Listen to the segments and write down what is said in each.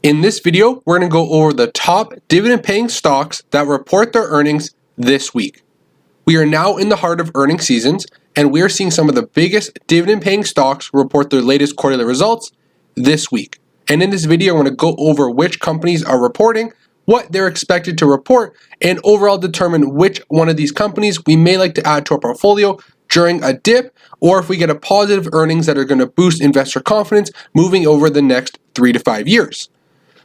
In this video, we're going to go over the top dividend-paying stocks that report their earnings this week. We are now in the heart of earnings seasons, and we are seeing some of the biggest dividend-paying stocks report their latest quarterly results this week. And in this video, I'm going to go over which companies are reporting, what they're expected to report, and overall determine which one of these companies we may like to add to our portfolio during a dip, or if we get a positive earnings that are going to boost investor confidence moving over the next 3 to 5 years.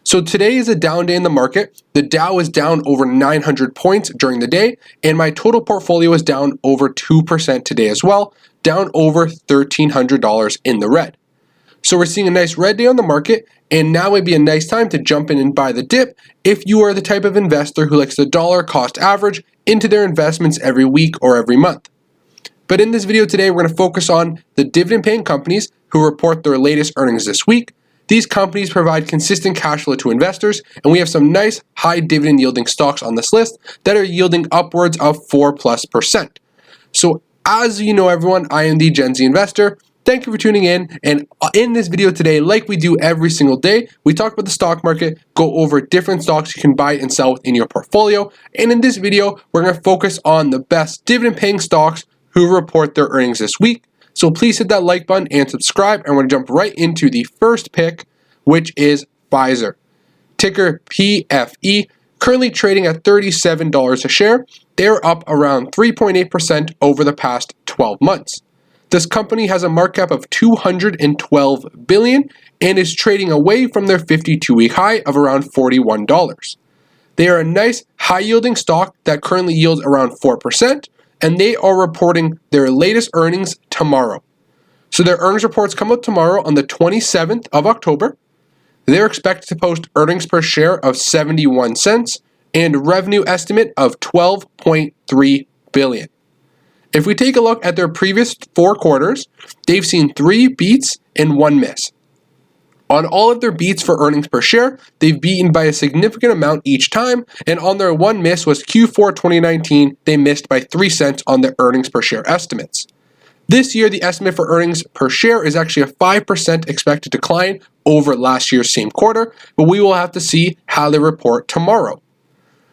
So today is a down day in the market. The Dow is down over 900 points during the day, and my total portfolio is down over 2% today as well, down over $1,300 in the red. So we're seeing a nice red day on the market, and now would be a nice time to jump in and buy the dip if you are the type of investor who likes the dollar cost average into their investments every week or every month. But in this video today, we're going to focus on the dividend-paying companies who report their latest earnings this week. These companies provide consistent cash flow to investors, and we have some nice high dividend yielding stocks on this list that are yielding upwards of 4+%. So as you know everyone, I am the Gen Z investor. Thank you for tuning in, and in this video today, like we do every single day, we talk about the stock market, go over different stocks you can buy and sell in your portfolio, and in this video, we're going to focus on the best dividend paying stocks who report their earnings this week. So please hit that like button and subscribe, and we're going to jump right into the first pick, which is Pfizer. Ticker PFE, currently trading at $37 a share. They're up around 3.8% over the past 12 months. This company has a market cap of $212 billion and is trading away from their 52-week high of around $41. They are a nice high-yielding stock that currently yields around 4%. And they are reporting their latest earnings tomorrow. So their earnings reports come out tomorrow on the 27th of October. They're expected to post earnings per share of 71 cents and revenue estimate of $12.3 billion. If we take a look at their previous 4 quarters, they've seen 3 beats and 1 miss. On all of their beats for earnings per share, they've beaten by a significant amount each time, and on their 1 miss was Q4 2019, they missed by 3 cents on their earnings per share estimates. This year, the estimate for earnings per share is actually a 5% expected decline over last year's same quarter, but we will have to see how they report tomorrow.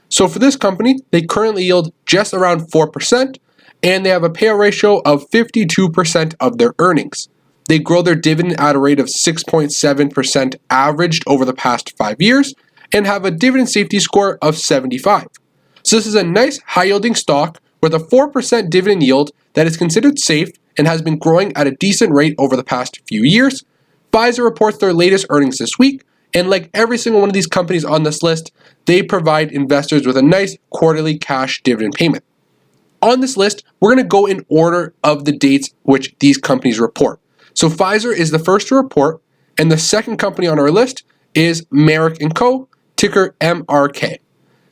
So for this company, they currently yield just around 4%, and they have a payout ratio of 52% of their earnings. They grow their dividend at a rate of 6.7% averaged over the past 5 years and have a dividend safety score of 75. So this is a nice high-yielding stock with a 4% dividend yield that is considered safe and has been growing at a decent rate over the past few years. Pfizer reports their latest earnings this week, and like every single one of these companies on this list, they provide investors with a nice quarterly cash dividend payment. On this list, we're going to go in order of the dates which these companies report. So Pfizer is the first to report, and the second company on our list is Merck & Co., ticker MRK.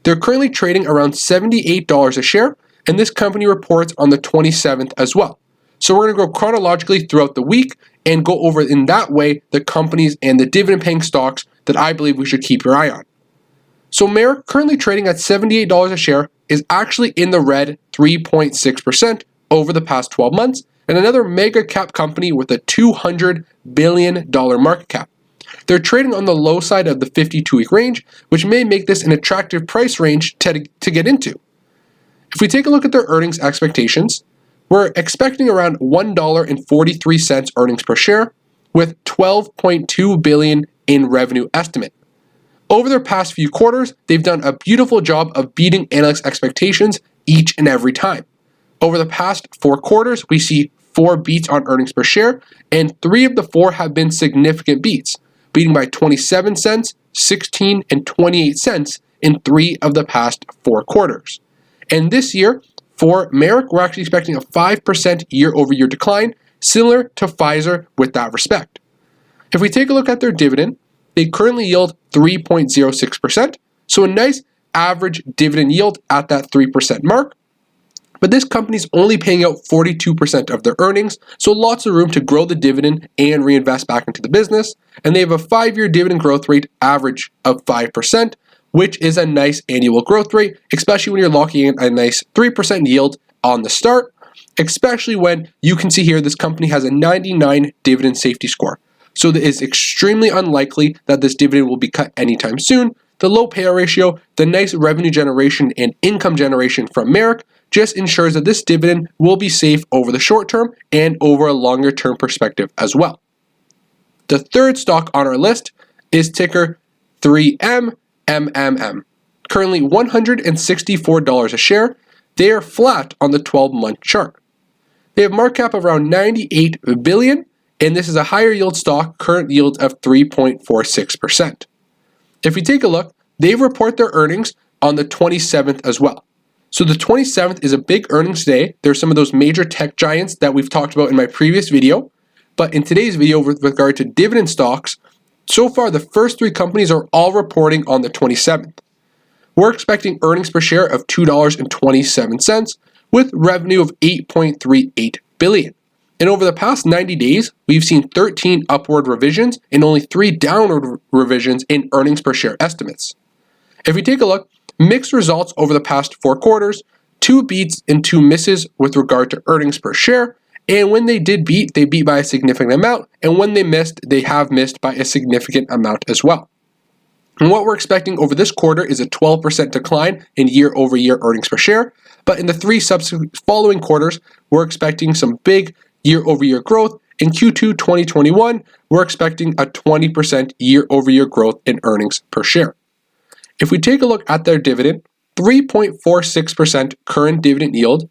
They're currently trading around $78 a share, and this company reports on the 27th as well. So we're going to go chronologically throughout the week and go over in that way the companies and the dividend-paying stocks that I believe we should keep your eye on. So Merck, currently trading at $78 a share, is actually in the red 3.6% over the past 12 months, and another mega cap company with a $200 billion market cap. They're trading on the low side of the 52-week range, which may make this an attractive price range to get into. If we take a look at their earnings expectations, we're expecting around $1.43 earnings per share with $12.2 billion in revenue estimate. Over their past few quarters, they've done a beautiful job of beating analysts' expectations each and every time. Over the past 4 quarters, we see 4 beats on earnings per share, and 3 of the 4 have been significant beats, beating by 27 cents, 16, and 28 cents in 3 of the past 4 quarters. And this year, for Merck, we're actually expecting a 5% year-over-year decline, similar to Pfizer with that respect. If we take a look at their dividend, they currently yield 3.06%, so a nice average dividend yield at that 3% mark. But this company is only paying out 42% of their earnings, so lots of room to grow the dividend and reinvest back into the business. And they have a 5-year dividend growth rate average of 5%, which is a nice annual growth rate, especially when you're locking in a nice 3% yield on the start, especially when you can see here this company has a 99 dividend safety score. so it is extremely unlikely that this dividend will be cut anytime soon. The low payout ratio, the nice revenue generation and income generation from Merrick just ensures that this dividend will be safe over the short term and over a longer term perspective as well. The third stock on our list is ticker 3MMM. Currently $164 a share. They are flat on the 12-month chart. They have market cap of around $98 billion, and this is a higher yield stock, current yield of 3.46%. If we take a look, they report their earnings on the 27th as well. So the 27th is a big earnings day. There's some of those major tech giants that we've talked about in my previous video. But in today's video, with regard to dividend stocks, so far the first three companies are all reporting on the 27th. We're expecting earnings per share of $2.27 with revenue of $8.38 billion. And over the past 90 days, we've seen 13 upward revisions and only 3 downward revisions in earnings per share estimates. If we take a look, mixed results over the past 4 quarters, 2 beats and 2 misses with regard to earnings per share. And when they did beat, they beat by a significant amount. And when they missed, they have missed by a significant amount as well. And what we're expecting over this quarter is a 12% decline in year-over-year earnings per share. But in the 3 subsequent following quarters, we're expecting some big year-over-year growth. In Q2 2021, we're expecting a 20% year-over-year growth in earnings per share. If we take a look at their dividend, 3.46% current dividend yield,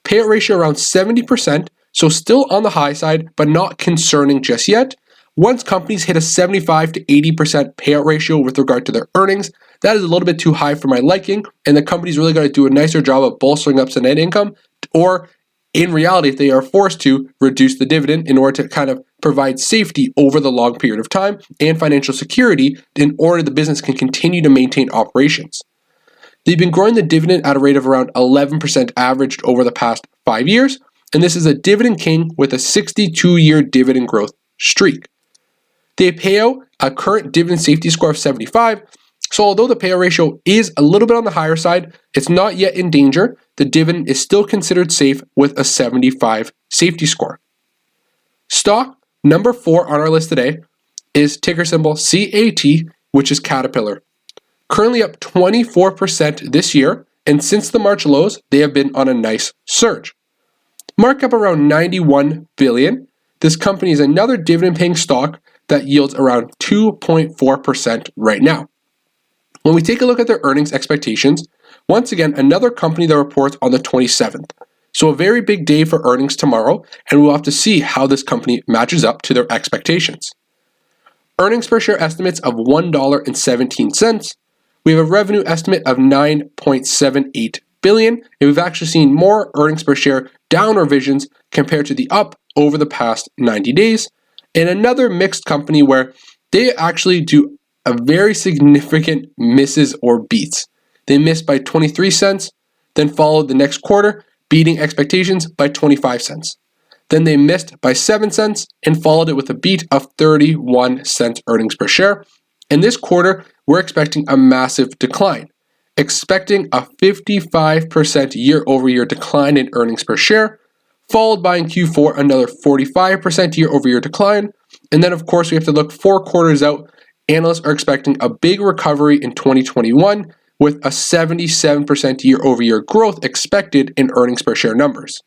payout ratio around 70%, so still on the high side, but not concerning just yet. Once companies hit a 75 to 80% payout ratio with regard to their earnings, that is a little bit too high for my liking, and the company's really got to do a nicer job of bolstering up some net income, or in reality, if they are forced to, reduce the dividend in order to kind of provide safety over the long period of time and financial security in order the business can continue to maintain operations. They've been growing the dividend at a rate of around 11% averaged over the past 5 years, and this is a dividend king with a 62-year dividend growth streak. They pay out a current dividend safety score of 75, so although the payout ratio is a little bit on the higher side, it's not yet in danger. The dividend is still considered safe with a 75 safety score. Stock number 4 on our list today is ticker symbol CAT, which is Caterpillar. Currently up 24% this year, and since the March lows, they have been on a nice surge. Market cap around $91 billion. This company is another dividend-paying stock that yields around 2.4% right now. When we take a look at their earnings expectations, once again, another company that reports on the 27th. So a very big day for earnings tomorrow, and we'll have to see how this company matches up to their expectations. Earnings per share estimates of $1.17. We have a revenue estimate of $9.78 billion, and we've actually seen more earnings per share down revisions compared to the up over the past 90 days. And another mixed company where they actually do a very significant misses or beats. They missed by 23 cents, then followed the next quarter, beating expectations by 25 cents. Then they missed by 7 cents and followed it with a beat of 31 cents earnings per share. And this quarter, we're expecting a massive decline, expecting a 55% year-over-year decline in earnings per share, followed by in Q4 another 45% year-over-year decline. And then, of course, we have to look 4 quarters out. Analysts are expecting a big recovery in 2021 with a 77% year-over-year growth expected in earnings per share numbers.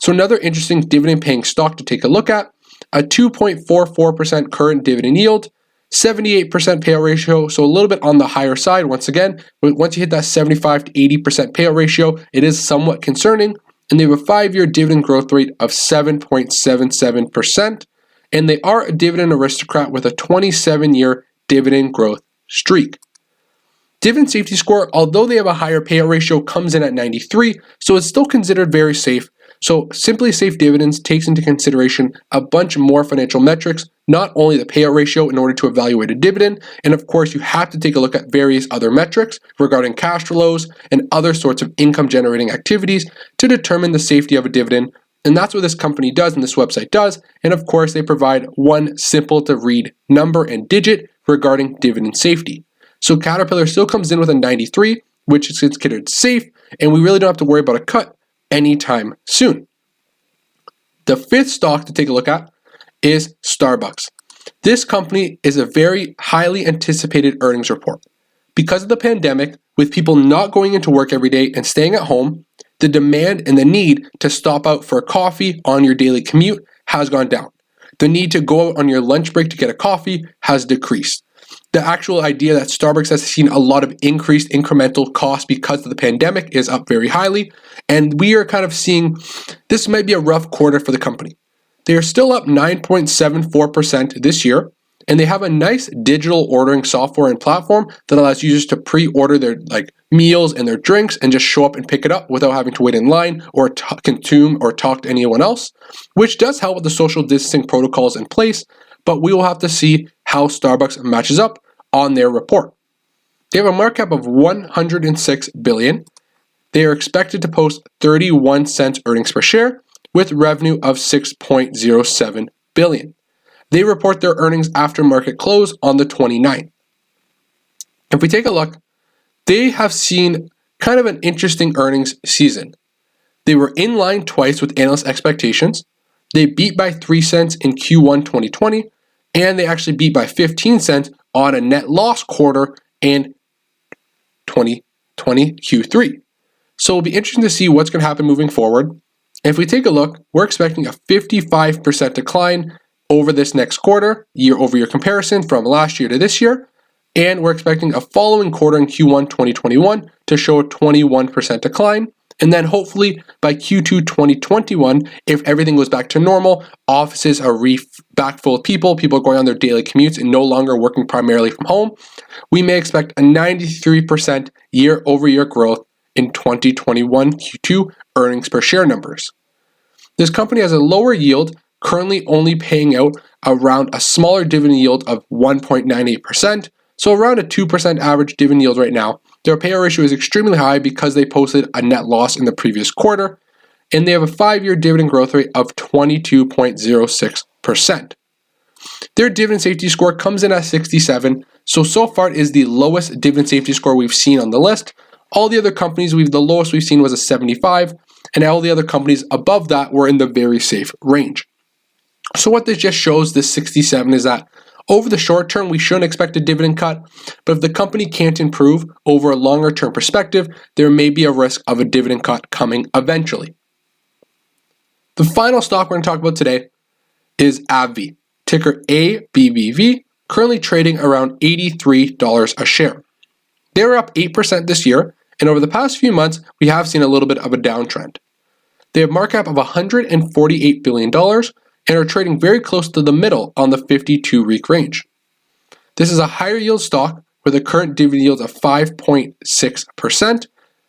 So another interesting dividend-paying stock to take a look at, a 2.44% current dividend yield, 78% payout ratio, so a little bit on the higher side. Once again, once you hit that 75 to 80% payout ratio, it is somewhat concerning. And they have a 5-year dividend growth rate of 7.77%. And they are a dividend aristocrat with a 27-year dividend growth streak. Dividend safety score, although they have a higher payout ratio, comes in at 93, so it's still considered very safe. So Simply Safe Dividends takes into consideration a bunch more financial metrics, not only the payout ratio in order to evaluate a dividend, and of course you have to take a look at various other metrics regarding cash flows and other sorts of income generating activities to determine the safety of a dividend. And that's what this company does and this website does. And of course, they provide one simple to read number and digit regarding dividend safety. So Caterpillar still comes in with a 93, which is considered safe, and we really don't have to worry about a cut anytime soon. The 5th stock to take a look at is Starbucks. This company is a very highly anticipated earnings report. Because of the pandemic, with people not going into work every day and staying at home, the demand and the need to stop out for a coffee on your daily commute has gone down. The need to go out on your lunch break to get a coffee has decreased. The actual idea that Starbucks has seen a lot of increased incremental costs because of the pandemic is up very highly, and we are kind of seeing this might be a rough quarter for the company. They are still up 9.74% this year, and they have a nice digital ordering software and platform that allows users to pre-order their meals and their drinks and just show up and pick it up without having to wait in line or consume or talk to anyone else, which does help with the social distancing protocols in place, but we will have to see how Starbucks matches up on their report. They have a market cap of $106 billion. They are expected to post 31 cents earnings per share with revenue of $6.07 billion. They report their earnings after market close on the 29th. If we take a look, they have seen kind of an interesting earnings season. They were in line twice with analyst expectations. They beat by 3 cents in Q1 2020, and they actually beat by 15 cents on a net loss quarter in 2020 Q3. So it'll be interesting to see what's going to happen moving forward. If we take a look, we're expecting a 55% decline over this next quarter, year-over-year comparison from last year to this year, and we're expecting a following quarter in Q1 2021 to show a 21% decline. And then hopefully by Q2 2021, if everything goes back to normal, offices are back full of people are going on their daily commutes and no longer working primarily from home, we may expect a 93% year-over-year growth in 2021 Q2 earnings per share numbers. This company has a lower yield, currently only paying out around a smaller dividend yield of 1.98%, so around a 2% average dividend yield right now. Their payout ratio is extremely high because they posted a net loss in the previous quarter, and they have a 5-year dividend growth rate of 22.06%. Their dividend safety score comes in at 67, so far it is the lowest dividend safety score we've seen on the list. All the other companies, the lowest we've seen was a 75, and all the other companies above that were in the very safe range. So what this just shows, this 67, is that over the short term, we shouldn't expect a dividend cut, but if the company can't improve over a longer term perspective, there may be a risk of a dividend cut coming eventually. The final stock we're going to talk about today is ABBV, ticker ABBV, currently trading around $83 a share. They were up 8% this year, and over the past few months, we have seen a little bit of a downtrend. They have a market cap of $148 billion, and are trading very close to the middle on the 52-week range. This is a higher yield stock with a current dividend yield of 5.6%,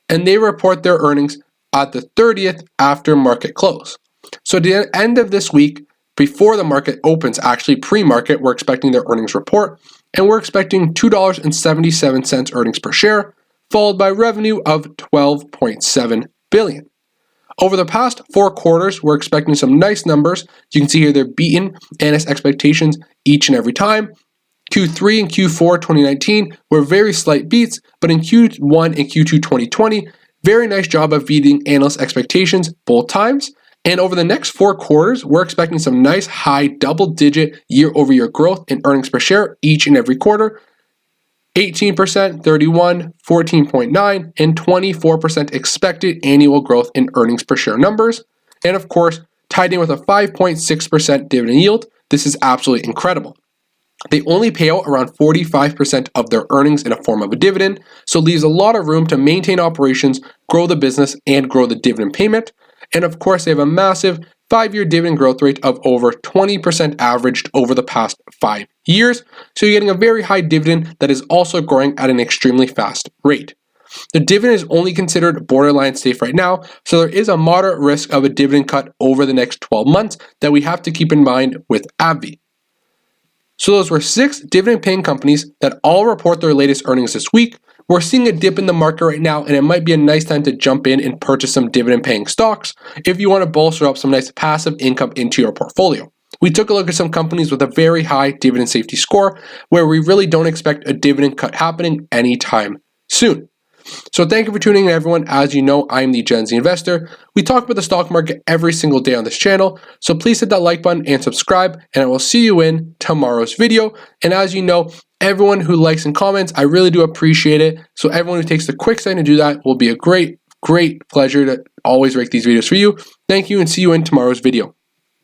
and they report their earnings at the 30th after market close. So at the end of this week, before the market opens, actually pre-market, we're expecting their earnings report, and we're expecting $2.77 earnings per share, followed by revenue of $12.7 billion. Over the past 4 quarters, we're expecting some nice numbers. You can see here they're beaten analyst expectations each and every time. Q3 and Q4 2019 were very slight beats, but in Q1 and Q2 2020, very nice job of beating analyst expectations both times. And over the next 4 quarters, we're expecting some nice high double-digit year-over-year growth in earnings per share each and every quarter. 18%, 31, 14.9, and 24% expected annual growth in earnings per share numbers. And of course, tied in with a 5.6% dividend yield, this is absolutely incredible. They only pay out around 45% of their earnings in a form of a dividend, so leaves a lot of room to maintain operations, grow the business, and grow the dividend payment. And of course, they have a massive 5-year dividend growth rate of over 20% averaged over the past 5 years. So you're getting a very high dividend that is also growing at an extremely fast rate. The dividend is only considered borderline safe right now, so there is a moderate risk of a dividend cut over the next 12 months that we have to keep in mind with ABBV. So those were 6 dividend-paying companies that all report their latest earnings this week. We're seeing a dip in the market right now, and it might be a nice time to jump in and purchase some dividend-paying stocks if you want to bolster up some nice passive income into your portfolio. We took a look at some companies with a very high dividend safety score where we really don't expect a dividend cut happening anytime soon. So thank you for tuning in, everyone. As you know, I'm the Gen Z Investor. We talk about the stock market every single day on this channel, so please hit that like button and subscribe, and I will see you in tomorrow's video. And as you know, everyone who likes and comments, I really do appreciate it. So everyone who takes the quick second to do that will be a great pleasure to always make these videos for you. Thank you, and see you in tomorrow's video.